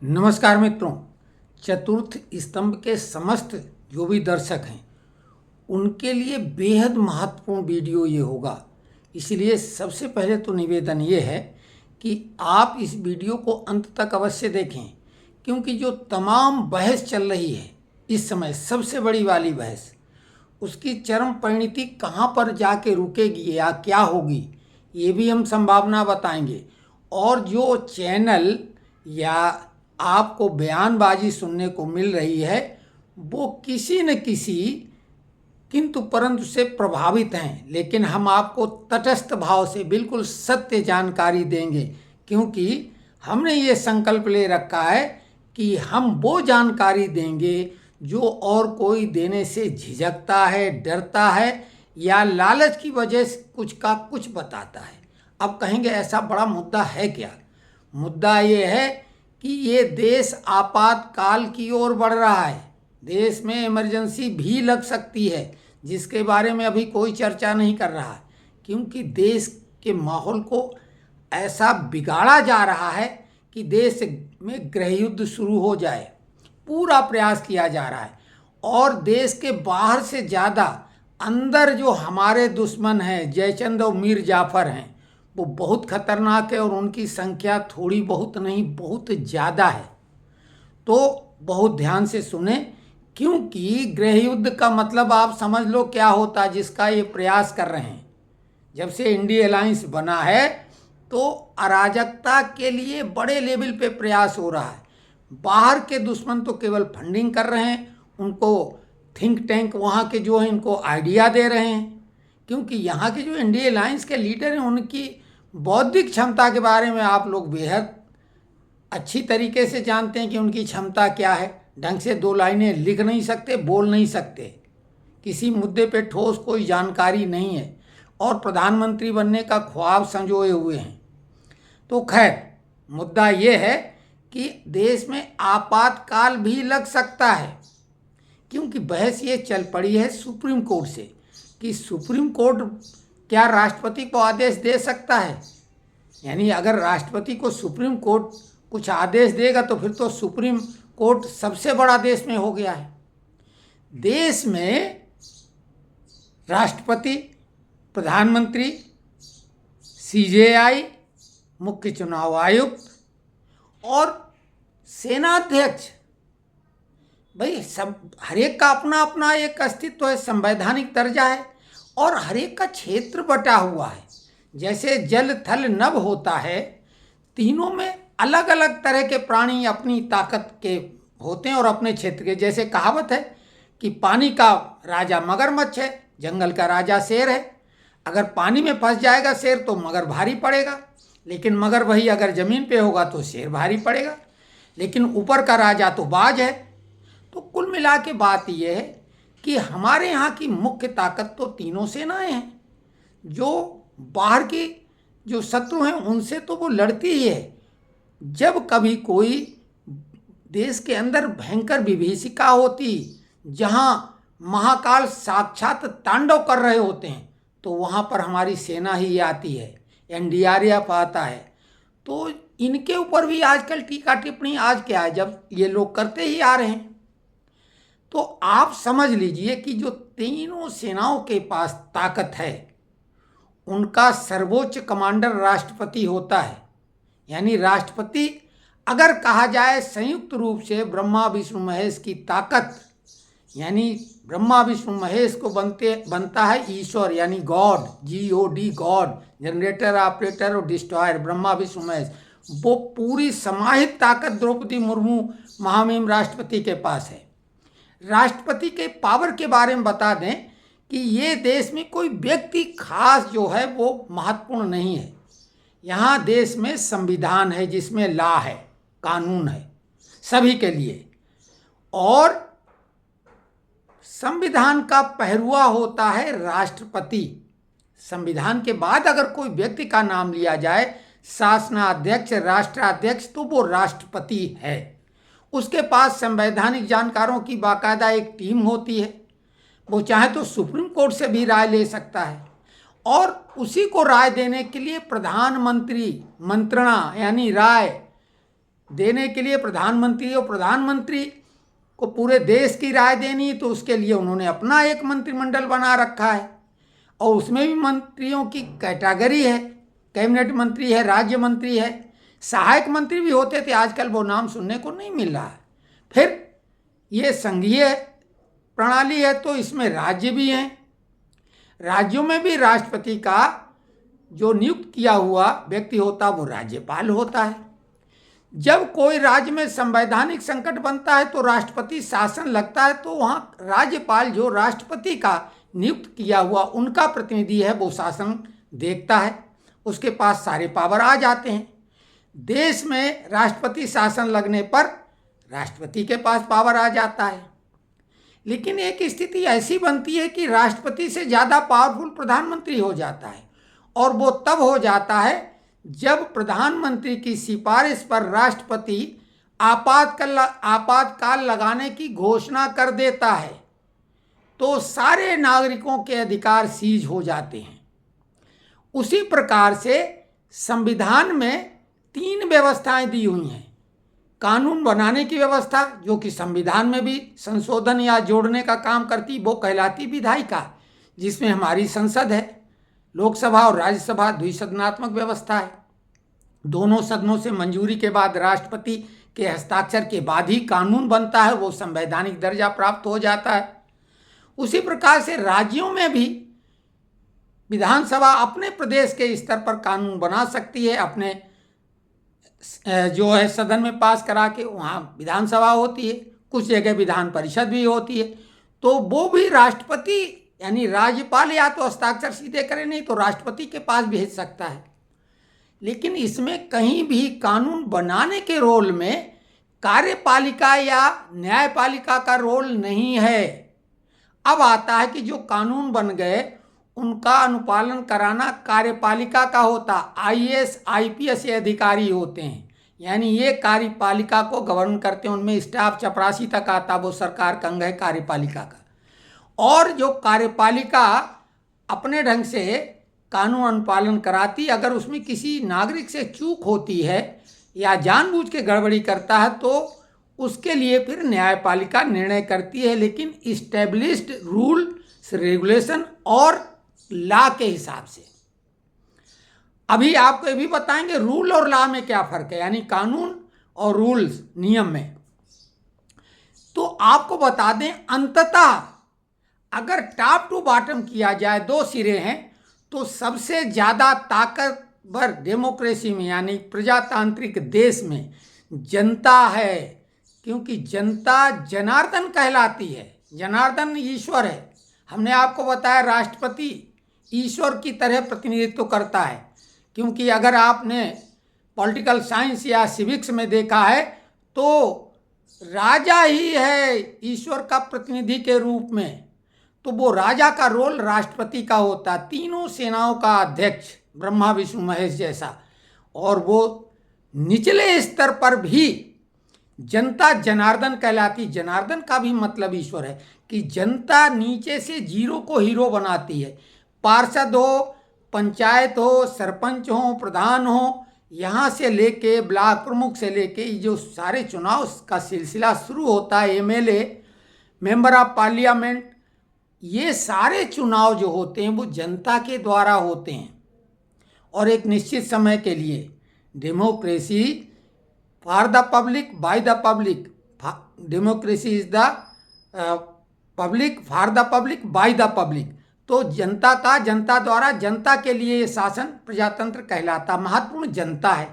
नमस्कार मित्रों। चतुर्थ स्तंभ के समस्त जो भी दर्शक हैं उनके लिए बेहद महत्वपूर्ण वीडियो ये होगा। इसलिए सबसे पहले तो निवेदन ये है कि आप इस वीडियो को अंत तक अवश्य देखें, क्योंकि जो तमाम बहस चल रही है इस समय, सबसे बड़ी वाली बहस, उसकी चरम परिणति कहाँ पर जाके रुकेगी या क्या होगी, ये भी हम संभावना बताएंगे। और जो चैनल या आपको बयानबाजी सुनने को मिल रही है वो किसी न किसी किंतु परंतु से प्रभावित हैं, लेकिन हम आपको तटस्थ भाव से बिल्कुल सत्य जानकारी देंगे, क्योंकि हमने ये संकल्प ले रखा है कि हम वो जानकारी देंगे जो और कोई देने से झिझकता है, डरता है या लालच की वजह से कुछ का कुछ बताता है। अब कहेंगे ऐसा बड़ा मुद्दा है क्या? मुद्दा ये है कि ये देश आपातकाल की ओर बढ़ रहा है। देश में इमरजेंसी भी लग सकती है, जिसके बारे में अभी कोई चर्चा नहीं कर रहा है, क्योंकि देश के माहौल को ऐसा बिगाड़ा जा रहा है कि देश में गृह युद्ध शुरू हो जाए, पूरा प्रयास किया जा रहा है। और देश के बाहर से ज़्यादा अंदर जो हमारे दुश्मन हैं, जयचंद और मीर जाफ़र हैं, वो बहुत खतरनाक है और उनकी संख्या थोड़ी बहुत नहीं, बहुत ज़्यादा है। तो बहुत ध्यान से सुने, क्योंकि गृह युद्ध का मतलब आप समझ लो क्या होता है, जिसका ये प्रयास कर रहे हैं। जब से इंडिया अलायंस बना है तो अराजकता के लिए बड़े लेवल पे प्रयास हो रहा है। बाहर के दुश्मन तो केवल फंडिंग कर रहे हैं, उनको थिंक टैंक वहाँ के जो हैं इनको आइडिया दे रहे हैं, क्योंकि यहाँ के जो इंडिया अलायंस के लीडर हैं उनकी बौद्धिक क्षमता के बारे में आप लोग बेहद अच्छी तरीके से जानते हैं कि उनकी क्षमता क्या है। ढंग से दो लाइनें लिख नहीं सकते, बोल नहीं सकते, किसी मुद्दे पे ठोस कोई जानकारी नहीं है, और प्रधानमंत्री बनने का ख्वाब संजोए हुए हैं। तो खैर, मुद्दा ये है कि देश में आपातकाल भी लग सकता है, क्योंकि बहस ये चल पड़ी है सुप्रीम कोर्ट से कि सुप्रीम कोर्ट क्या राष्ट्रपति को आदेश दे सकता है। यानी अगर राष्ट्रपति को सुप्रीम कोर्ट कुछ आदेश देगा तो फिर तो सुप्रीम कोर्ट सबसे बड़ा देश में हो गया है। देश में राष्ट्रपति, प्रधानमंत्री, सीजेआई, मुख्य चुनाव आयुक्त और सेनाध्यक्ष, भाई सब हर एक का अपना अपना एक अस्तित्व है, संवैधानिक दर्जा है, और हर एक का क्षेत्र बटा हुआ है। जैसे जल थल नभ होता है, तीनों में अलग अलग तरह के प्राणी अपनी ताकत के होते हैं और अपने क्षेत्र के। जैसे कहावत है कि पानी का राजा मगरमच्छ है, जंगल का राजा शेर है। अगर पानी में फंस जाएगा शेर तो मगर भारी पड़ेगा, लेकिन मगर वही अगर ज़मीन पे होगा तो शेर भारी पड़ेगा। लेकिन ऊपर का राजा तो बाज है। तो कुल मिला के बात यह है कि हमारे यहाँ की मुख्य ताकत तो तीनों सेनाएं हैं। जो बाहर की जो शत्रु हैं उनसे तो वो लड़ती ही है। जब कभी कोई देश के अंदर भयंकर विभीषिका होती, जहाँ महाकाल साक्षात तांडव कर रहे होते हैं, तो वहाँ पर हमारी सेना ही आती है, एनडीआरएफ आता है। तो इनके ऊपर भी आजकल टीका टिप्पणी आज क्या है, जब ये लोग करते ही आ रहे हैं। तो आप समझ लीजिए कि जो तीनों सेनाओं के पास ताकत है, उनका सर्वोच्च कमांडर राष्ट्रपति होता है। यानी राष्ट्रपति अगर कहा जाए संयुक्त रूप से ब्रह्मा विष्णु महेश की ताकत, यानी ब्रह्मा विष्णु महेश को बनता है ईश्वर, यानी God, GOD, God, generator, operator और डिस्ट्रॉयर, ब्रह्मा विष्णु महेश। वो पूरी समाहित ताकत द्रौपदी मुर्मू महामहिम राष्ट्रपति के पास है। राष्ट्रपति के पावर के बारे में बता दें कि ये देश में कोई व्यक्ति खास जो है वो महत्वपूर्ण नहीं है। यहाँ देश में संविधान है, जिसमें लॉ है, कानून है सभी के लिए, और संविधान का पहरुआ होता है राष्ट्रपति। संविधान के बाद अगर कोई व्यक्ति का नाम लिया जाए, शासनाध्यक्ष, राष्ट्राध्यक्ष, तो वो राष्ट्रपति है। उसके पास संवैधानिक जानकारों की बाकायदा एक टीम होती है। वो चाहे तो सुप्रीम कोर्ट से भी राय ले सकता है, और उसी को राय देने के लिए प्रधानमंत्री मंत्रणा यानी राय देने के लिए प्रधानमंत्री, और प्रधानमंत्री को पूरे देश की राय देनी, तो उसके लिए उन्होंने अपना एक मंत्रिमंडल बना रखा है और उसमें भी मंत्रियों की कैटेगरी है। कैबिनेट मंत्री है, राज्य मंत्री है, सहायक मंत्री भी होते थे, आजकल वो नाम सुनने को नहीं मिल रहा है। फिर ये संघीय प्रणाली है तो इसमें राज्य भी हैं। राज्यों में भी राष्ट्रपति का जो नियुक्त किया हुआ व्यक्ति होता वो राज्यपाल होता है। जब कोई राज्य में संवैधानिक संकट बनता है तो राष्ट्रपति शासन लगता है, तो वहाँ राज्यपाल जो राष्ट्रपति का नियुक्त किया हुआ उनका प्रतिनिधि है वो शासन देखता है, उसके पास सारे पावर आ जाते हैं। देश में राष्ट्रपति शासन लगने पर राष्ट्रपति के पास पावर आ जाता है। लेकिन एक स्थिति ऐसी बनती है कि राष्ट्रपति से ज़्यादा पावरफुल प्रधानमंत्री हो जाता है, और वो तब हो जाता है जब प्रधानमंत्री की सिफारिश पर राष्ट्रपति आपातकाल लगाने की घोषणा कर देता है, तो सारे नागरिकों के अधिकार सीज हो जाते हैं। उसी प्रकार से संविधान में 3 व्यवस्थाएं दी हुई हैं। कानून बनाने की व्यवस्था, जो कि संविधान में भी संशोधन या जोड़ने का काम करती, वो कहलाती विधायिका, जिसमें हमारी संसद है। लोकसभा और राज्यसभा द्विसदनात्मक व्यवस्था है। दोनों सदनों से मंजूरी के बाद राष्ट्रपति के हस्ताक्षर के बाद ही कानून बनता है, वो संवैधानिक दर्जा प्राप्त हो जाता है। उसी प्रकार से राज्यों में भी विधानसभा अपने प्रदेश के स्तर पर कानून बना सकती है, अपने जो है सदन में पास करा के, वहाँ विधानसभा होती है, कुछ जगह विधान परिषद भी होती है, तो वो भी राष्ट्रपति यानी राज्यपाल या तो हस्ताक्षर सीधे करे, नहीं तो राष्ट्रपति के पास भेज सकता है। लेकिन इसमें कहीं भी कानून बनाने के रोल में कार्यपालिका या न्यायपालिका का रोल नहीं है। अब आता है कि जो कानून बन गए उनका अनुपालन कराना कार्यपालिका का होता। IAS IPS ये अधिकारी होते हैं, यानी ये कार्यपालिका को गवर्न करते हैं, उनमें स्टाफ चपरासी तक आता, वो सरकार का अंग है कार्यपालिका का। और जो कार्यपालिका अपने ढंग से कानून अनुपालन कराती, अगर उसमें किसी नागरिक से चूक होती है या जानबूझ के गड़बड़ी करता है तो उसके लिए फिर न्यायपालिका निर्णय करती है, लेकिन इस्टेब्लिश्ड रूल्स रेगुलेशन और लॉ के हिसाब से। अभी आपको ये भी बताएंगे रूल और लॉ में क्या फर्क है, यानी कानून और रूल्स नियम में। तो आपको बता दें, अंततः अगर टॉप टू बॉटम किया जाए, 2 सिरे हैं, तो सबसे ज़्यादा ताकतवर डेमोक्रेसी में यानी प्रजातांत्रिक देश में जनता है, क्योंकि जनता जनार्दन कहलाती है। जनार्दन ईश्वर है। हमने आपको बताया राष्ट्रपति ईश्वर की तरह प्रतिनिधित्व करता है, क्योंकि अगर आपने पॉलिटिकल साइंस या सिविक्स में देखा है तो राजा ही है ईश्वर का प्रतिनिधि के रूप में, तो वो राजा का रोल राष्ट्रपति का होता, तीनों सेनाओं का अध्यक्ष, ब्रह्मा विष्णु महेश जैसा। और वो निचले स्तर पर भी जनता जनार्दन कहलाती। जनार्दन का भी मतलब ईश्वर है कि जनता नीचे से जीरो को हीरो बनाती है। पार्षद हो, पंचायत हो, सरपंच हो, प्रधान हो, यहाँ से लेके ब्लॉक प्रमुख से लेके जो सारे चुनाव का सिलसिला शुरू होता है, MLA, मेंबर ऑफ पार्लियामेंट, ये सारे चुनाव जो होते हैं वो जनता के द्वारा होते हैं और एक निश्चित समय के लिए। Democracy for the public by the public, democracy is the public for the public by the public. तो जनता का, जनता द्वारा, जनता के लिए ये शासन प्रजातंत्र कहलाता। महत्वपूर्ण जनता है,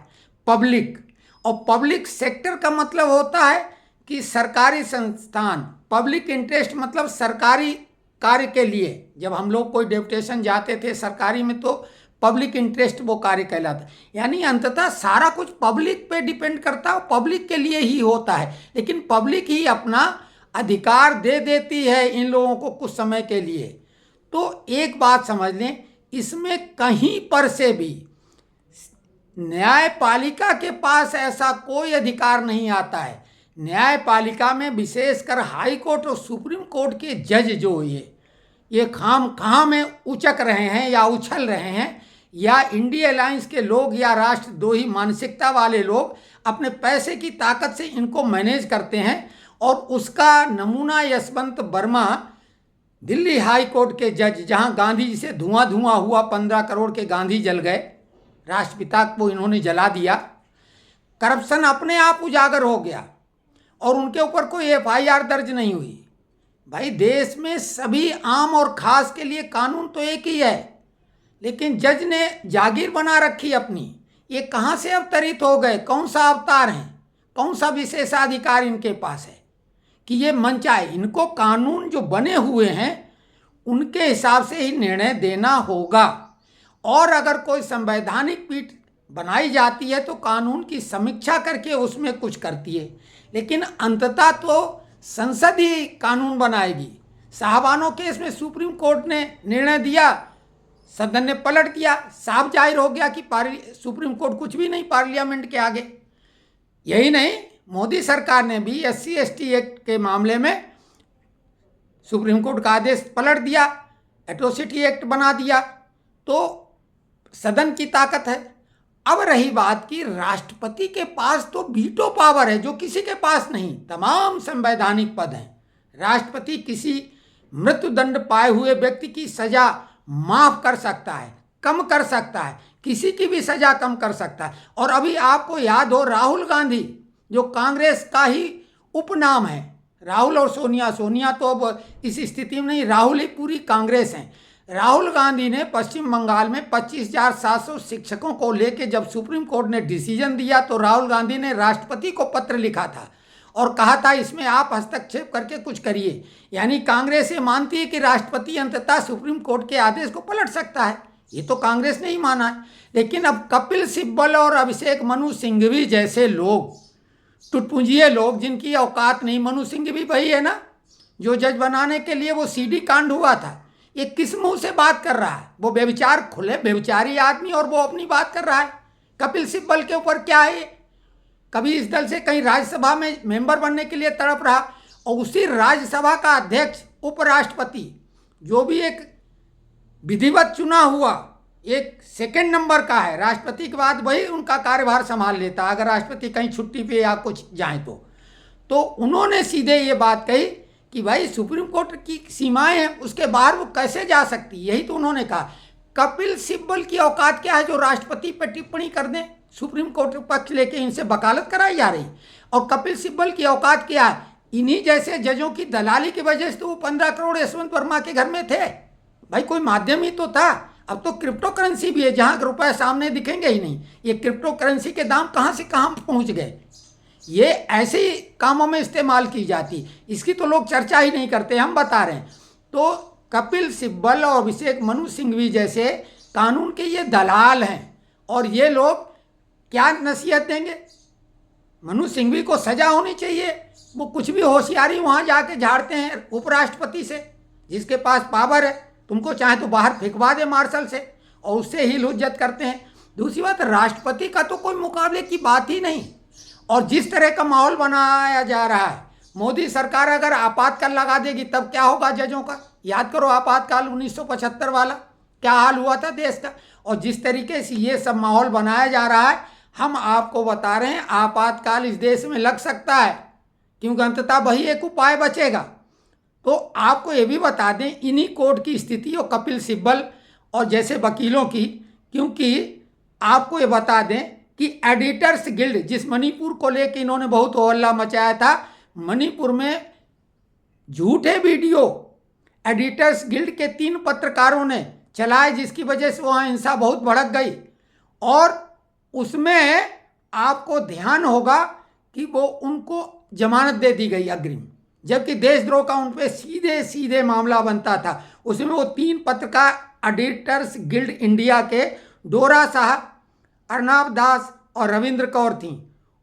पब्लिक। और पब्लिक सेक्टर का मतलब होता है कि सरकारी संस्थान। पब्लिक इंटरेस्ट मतलब सरकारी कार्य के लिए। जब हम लोग कोई डेपुटेशन जाते थे सरकारी में तो पब्लिक इंटरेस्ट वो कार्य कहलाता। यानी अंततः सारा कुछ पब्लिक पे डिपेंड करता है, पब्लिक के लिए ही होता है। लेकिन पब्लिक ही अपना अधिकार दे देती है इन लोगों को कुछ समय के लिए। तो एक बात समझ लें, इसमें कहीं पर से भी न्यायपालिका के पास ऐसा कोई अधिकार नहीं आता है। न्यायपालिका में विशेषकर हाई कोर्ट और सुप्रीम कोर्ट के जज जो ये खाम में उचक रहे हैं या उछल रहे हैं, या इंडिया अलायंस के लोग या राष्ट्रद्रोही मानसिकता वाले लोग अपने पैसे की ताकत से इनको मैनेज करते हैं। और उसका नमूना यशवंत वर्मा, दिल्ली हाई कोर्ट के जज, जहां गांधी जी से धुआं धुआं हुआ, 15 करोड़ के गांधी जल गए, राष्ट्रपिता को इन्होंने जला दिया। करप्शन अपने आप उजागर हो गया और उनके ऊपर कोई FIR दर्ज नहीं हुई। भाई देश में सभी आम और खास के लिए कानून तो एक ही है, लेकिन जज ने जागीर बना रखी अपनी। ये कहाँ से अवतरित हो गए? कौन सा अवतार हैं? कौन सा विशेषाधिकार इनके पास है कि ये मनचाहे? इनको कानून जो बने हुए हैं उनके हिसाब से ही निर्णय देना होगा। और अगर कोई संवैधानिक पीठ बनाई जाती है तो कानून की समीक्षा करके उसमें कुछ करती है, लेकिन अंततः तो संसद ही कानून बनाएगी। साहबानो केस में सुप्रीम कोर्ट ने निर्णय दिया, सदन ने पलट दिया, साफ जाहिर हो गया कि सुप्रीम कोर्ट कुछ भी नहीं पार्लियामेंट के आगे। यही नहीं, मोदी सरकार ने भी SC ST एक्ट के मामले में सुप्रीम कोर्ट का आदेश पलट दिया, एट्रोसिटी एक्ट बना दिया। तो सदन की ताकत है। अब रही बात कि राष्ट्रपति के पास तो वीटो पावर है जो किसी के पास नहीं। तमाम संवैधानिक पद हैं। राष्ट्रपति किसी मृत्युदंड पाए हुए व्यक्ति की सजा माफ कर सकता है, कम कर सकता है, किसी की भी सजा कम कर सकता है। और अभी आपको याद हो, राहुल गांधी जो कांग्रेस का ही उपनाम है, राहुल और सोनिया, सोनिया तो अब इस स्थिति में नहीं, राहुल ही पूरी कांग्रेस हैं। राहुल गांधी ने पश्चिम बंगाल में 25,700 शिक्षकों को लेकर जब सुप्रीम कोर्ट ने डिसीजन दिया तो राहुल गांधी ने राष्ट्रपति को पत्र लिखा था और कहा था इसमें आप हस्तक्षेप करके कुछ करिए। यानी कांग्रेस ये मानती है कि राष्ट्रपति अंततः सुप्रीम कोर्ट के आदेश को पलट सकता है। ये तो कांग्रेस ने ही माना है। लेकिन अब कपिल सिब्बल और अभिषेक मनु सिंघवी जैसे लोग, टुटपुंजिये लोग जिनकी औकात नहीं, मनु सिंघवी वही है ना जो जज बनाने के लिए वो CD कांड हुआ था, ये किस मुंह से बात कर रहा है? वो व्यभिचार, खुले व्यभिचारी आदमी, और वो अपनी बात कर रहा है। कपिल सिब्बल के ऊपर क्या है? कभी इस दल से कहीं राज्यसभा में मेंबर बनने के लिए तड़प रहा, और उसी राज्यसभा का अध्यक्ष उपराष्ट्रपति जो भी एक विधिवत चुना हुआ एक सेकंड नंबर का है, राष्ट्रपति के बाद वही उनका कार्यभार संभाल लेता अगर राष्ट्रपति कहीं छुट्टी पे या कुछ जाए तो उन्होंने सीधे ये बात कही कि भाई सुप्रीम कोर्ट की सीमाएं हैं, उसके बाहर वो कैसे जा सकती। यही तो उन्होंने कहा। कपिल सिब्बल की औकात क्या है जो राष्ट्रपति पर टिप्पणी कर दें? सुप्रीम कोर्ट पक्ष लेके इनसे वकालत कराई जा रही। और कपिल सिब्बल की औकात क्या है? इन्हीं जैसे जजों की दलाली की वजह से तो वो 15 करोड़ यशवंत वर्मा के घर में थे। भाई कोई माध्यम ही तो था। अब तो क्रिप्टो करेंसी भी है जहाँ रुपए सामने दिखेंगे ही नहीं। ये क्रिप्टो करेंसी के दाम कहाँ से कहाँ पहुँच गए? ये ऐसे ही कामों में इस्तेमाल की जाती, इसकी तो लोग चर्चा ही नहीं करते, हम बता रहे हैं। तो कपिल सिब्बल और अभिषेक मनु सिंघवी जैसे कानून के ये दलाल हैं और ये लोग क्या नसीहत देंगे? मनु सिंघवी को सजा होनी चाहिए। वो कुछ भी होशियारी वहाँ जाके झाड़ते हैं उपराष्ट्रपति से, जिसके पास पावर है। तुमको चाहे तो बाहर फेंकवा दे मार्शल से, और उससे ही हुज्जत करते हैं। दूसरी बात, राष्ट्रपति का तो कोई मुकाबले की बात ही नहीं। और जिस तरह का माहौल बनाया जा रहा है, मोदी सरकार अगर आपातकाल लगा देगी तब क्या होगा जजों का? याद करो आपातकाल 1975 वाला क्या हाल हुआ था देश का। और जिस तरीके से ये सब माहौल बनाया जा रहा है, हम आपको बता रहे हैं आपातकाल इस देश में लग सकता है, क्योंकि अंततः वही एक उपाय बचेगा। तो आपको ये भी बता दें इन्हीं कोर्ट की स्थिति और कपिल सिब्बल और जैसे वकीलों की, क्योंकि आपको ये बता दें कि एडिटर्स गिल्ड, जिस मणिपुर को लेकर इन्होंने बहुत हल्ला मचाया था, मणिपुर में झूठे वीडियो एडिटर्स गिल्ड के 3 पत्रकारों ने चलाए, जिसकी वजह से वहाँ हिंसा बहुत भड़क गई। और उसमें आपको ध्यान होगा कि वो उनको जमानत दे दी गई अग्रिम, जबकि देशद्रोह का उन पर सीधे सीधे मामला बनता था। उसमें वो 3 पत्रकार एडिटर्स गिल्ड इंडिया के डोरा साहब, अर्नाब दास और रविंद्र कौर थीं,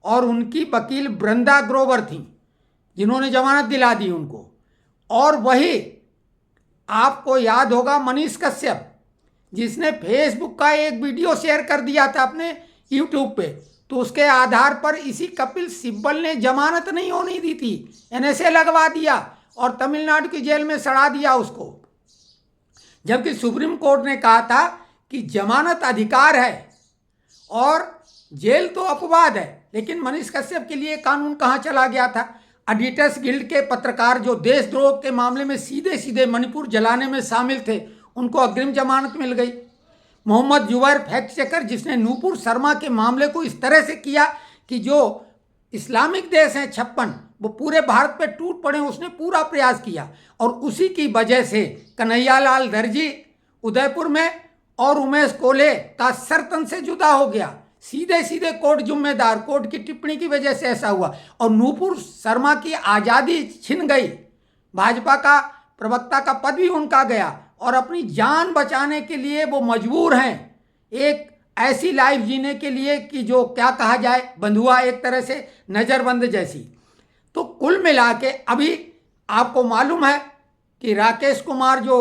और उनकी वकील बृंदा ग्रोवर थीं, जिन्होंने जमानत दिला दी उनको। और वही आपको याद होगा मनीष कश्यप, जिसने फेसबुक का एक वीडियो शेयर कर दिया था अपने यूट्यूब पे, तो उसके आधार पर इसी कपिल सिब्बल ने जमानत नहीं होने दी थी, NSA लगवा दिया और तमिलनाडु की जेल में सड़ा दिया उसको। जबकि सुप्रीम कोर्ट ने कहा था कि जमानत अधिकार है और जेल तो अपवाद है, लेकिन मनीष कश्यप के लिए कानून कहाँ चला गया था। एडिटर्स गिल्ड के पत्रकार जो देशद्रोह के मामले में सीधे सीधे मणिपुर जलाने में शामिल थे, उनको अग्रिम जमानत मिल गई। मोहम्मद जुबैर फैक्ट चेकर, जिसने नूपुर शर्मा के मामले को इस तरह से किया कि जो इस्लामिक देश हैं 56 वो पूरे भारत पे टूट पड़े, उसने पूरा प्रयास किया और उसी की वजह से कन्हैयालाल दर्जी उदयपुर में और उमेश कोल्हे का सरतन से जुदा हो गया। सीधे सीधे कोर्ट जिम्मेदार, कोर्ट की टिप्पणी की वजह से ऐसा हुआ और नूपुर शर्मा की आज़ादी छिन गई। भाजपा का प्रवक्ता का पद भी उनका गया और अपनी जान बचाने के लिए वो मजबूर हैं एक ऐसी लाइफ जीने के लिए कि जो क्या कहा जाए, बंधुआ, एक तरह से नज़रबंद जैसी। तो कुल मिला के अभी आपको मालूम है कि राकेश कुमार जो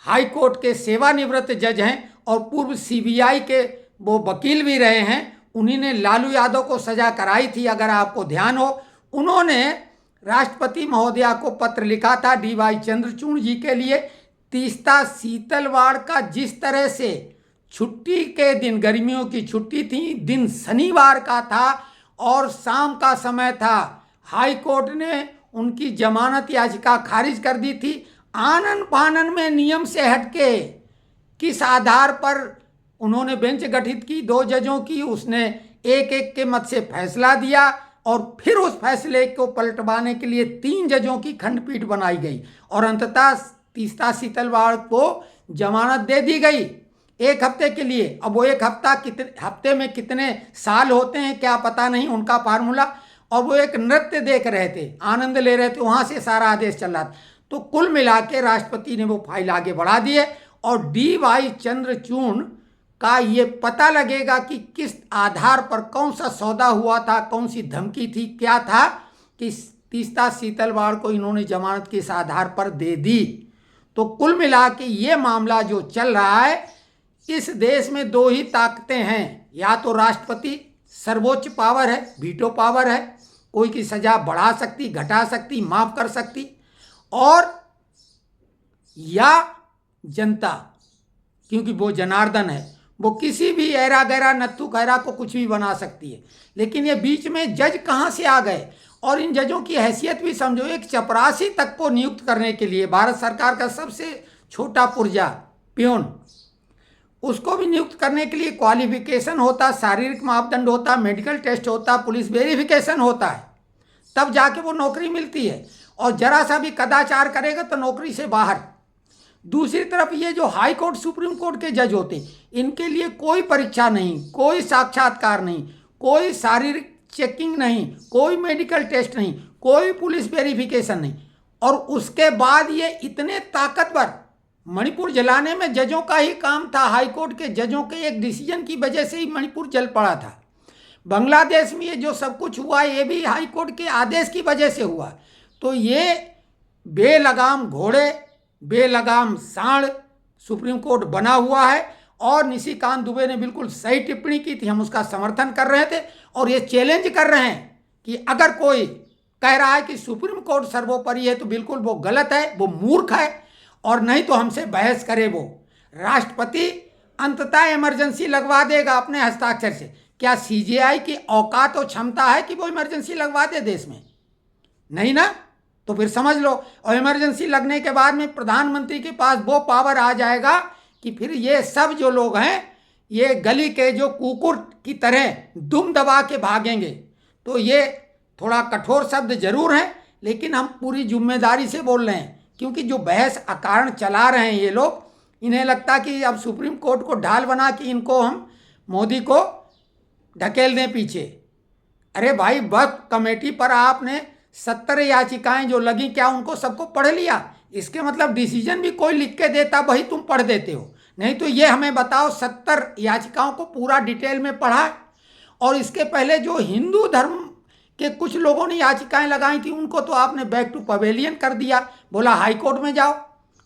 हाई कोर्ट के सेवानिवृत्त जज हैं और पूर्व सीबीआई के वो वकील भी रहे हैं, उन्हीं ने लालू यादव को सजा कराई थी, अगर आपको ध्यान हो। उन्होंने राष्ट्रपति महोदया को पत्र लिखा था DY चंद्रचूड़ जी के लिए। तीस्ता सीतलवाड़ का जिस तरह से छुट्टी के दिन, गर्मियों की छुट्टी थी, दिन शनिवार का था और शाम का समय था, हाई कोर्ट ने उनकी जमानत याचिका खारिज कर दी थी। आनन फानन में नियम से हटके किस आधार पर उन्होंने बेंच गठित की 2 जजों की, उसने एक एक के मत से फैसला दिया और फिर उस फैसले को पलटवाने के लिए 3 जजों की खंडपीठ बनाई गई और अंततः तीस्ता सीतलवाड़ को जमानत दे दी गई 1 हफ्ते के लिए। अब वो 1 हफ्ते में कितने साल होते हैं क्या पता नहीं, उनका फार्मूला। और वो एक नृत्य देख रहे थे, आनंद ले रहे थे, वहाँ से सारा आदेश चल रहा था। तो कुल मिला के राष्ट्रपति ने वो फाइल आगे बढ़ा दिए और DY चंद्रचूड़ का ये पता लगेगा कि किस आधार पर कौन सा सौदा हुआ था, कौन सी धमकी थी, क्या था कि तीस्ता सीतलवाड़ को इन्होंने जमानत किस आधार पर दे दी। तो कुल मिला के ये मामला जो चल रहा है, इस देश में 2 ही ताकतें हैं, या तो राष्ट्रपति सर्वोच्च पावर है, वीटो पावर है, कोई की सजा बढ़ा सकती, घटा सकती, माफ कर सकती, और या जनता, क्योंकि वो जनार्दन है, वो किसी भी ऐरा गैरा नत्थु खैरा को कुछ भी बना सकती है। लेकिन ये बीच में जज कहाँ से आ गए, और इन जजों की हैसियत भी समझो। एक चपरासी तक को नियुक्त करने के लिए भारत सरकार का सबसे छोटा पुर्जा प्यून, उसको भी नियुक्त करने के लिए क्वालिफिकेशन होता, शारीरिक मापदंड होता, मेडिकल टेस्ट होता, पुलिस वेरिफिकेशन होता है, तब जाके वो नौकरी मिलती है। और जरा सा भी कदाचार करेगा तो नौकरी से बाहर। दूसरी तरफ ये जो हाई कोर्ट सुप्रीम कोर्ट के जज होते हैं, इनके लिए कोई परीक्षा नहीं, कोई साक्षात्कार नहीं, कोई शारीरिक चेकिंग नहीं, कोई मेडिकल टेस्ट नहीं, कोई पुलिस वेरिफिकेशन नहीं, और उसके बाद ये इतने ताकतवर। मणिपुर जलाने में जजों का ही काम था, हाई कोर्ट के जजों के एक डिसीजन की वजह से ही मणिपुर जल पड़ा था। बांग्लादेश में ये जो सब कुछ हुआ ये भी हाई कोर्ट के आदेश की वजह से हुआ। तो ये बेलगाम घोड़े, बेलगाम सांड सुप्रीम कोर्ट बना हुआ है। और निशिकांत दुबे ने बिल्कुल सही टिप्पणी की थी, हम उसका समर्थन कर रहे थे और ये चैलेंज कर रहे हैं कि अगर कोई कह रहा है कि सुप्रीम कोर्ट सर्वोपरि है तो बिल्कुल वो गलत है, वो मूर्ख है, और नहीं तो हमसे बहस करे। वो राष्ट्रपति अंततः इमरजेंसी लगवा देगा अपने हस्ताक्षर से। क्या CJI की औकात और क्षमता है कि वो इमरजेंसी लगवा दे देश में? नहीं ना। तो फिर समझ लो, और इमरजेंसी लगने के बाद में प्रधानमंत्री के पास वो पावर आ जाएगा कि फिर ये सब जो लोग हैं ये गली के जो कुकुर की तरह दुम दबा के भागेंगे। तो ये थोड़ा कठोर शब्द जरूर हैं, लेकिन हम पूरी जिम्मेदारी से बोल रहे हैं, क्योंकि जो बहस अकारण चला रहे हैं ये लोग, इन्हें लगता कि अब सुप्रीम कोर्ट को ढाल बना कि इनको हम मोदी को ढकेल दें पीछे। अरे भाई, वक्त कमेटी पर आपने 70 याचिकाएं जो लगी, क्या उनको सबको पढ़ लिया? इसके मतलब डिसीजन भी कोई लिख के देता वही तुम पढ़ देते हो। नहीं तो ये हमें बताओ 70 याचिकाओं को पूरा डिटेल में पढ़ा। और इसके पहले जो हिंदू धर्म के कुछ लोगों ने याचिकाएं लगाई थी उनको तो आपने बैक टू पवेलियन कर दिया, बोला हाई कोर्ट में जाओ।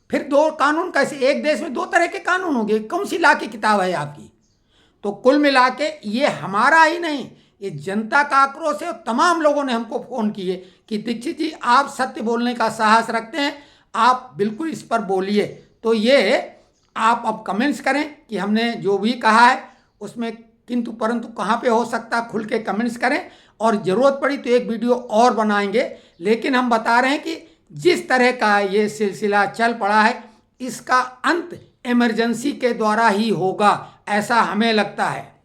फिर 2 कानून कैसे? एक देश में 2 तरह के कानून होंगे? कौन सी ला की किताब है आपकी? तो कुल मिला के ये हमारा ही नहीं, ये जनता का आक्रोश है। तमाम लोगों ने हमको फ़ोन किए कि दीक्षित जी आप सत्य बोलने का साहस रखते हैं, आप बिल्कुल इस पर बोलिए। तो ये आप अब कमेंट्स करें कि हमने जो भी कहा है उसमें किंतु परंतु कहाँ पे हो सकता, खुल के कमेंट्स करें। और ज़रूरत पड़ी तो एक वीडियो और बनाएंगे, लेकिन हम बता रहे हैं कि जिस तरह का ये सिलसिला चल पड़ा है इसका अंत इमरजेंसी के द्वारा ही होगा, ऐसा हमें लगता है।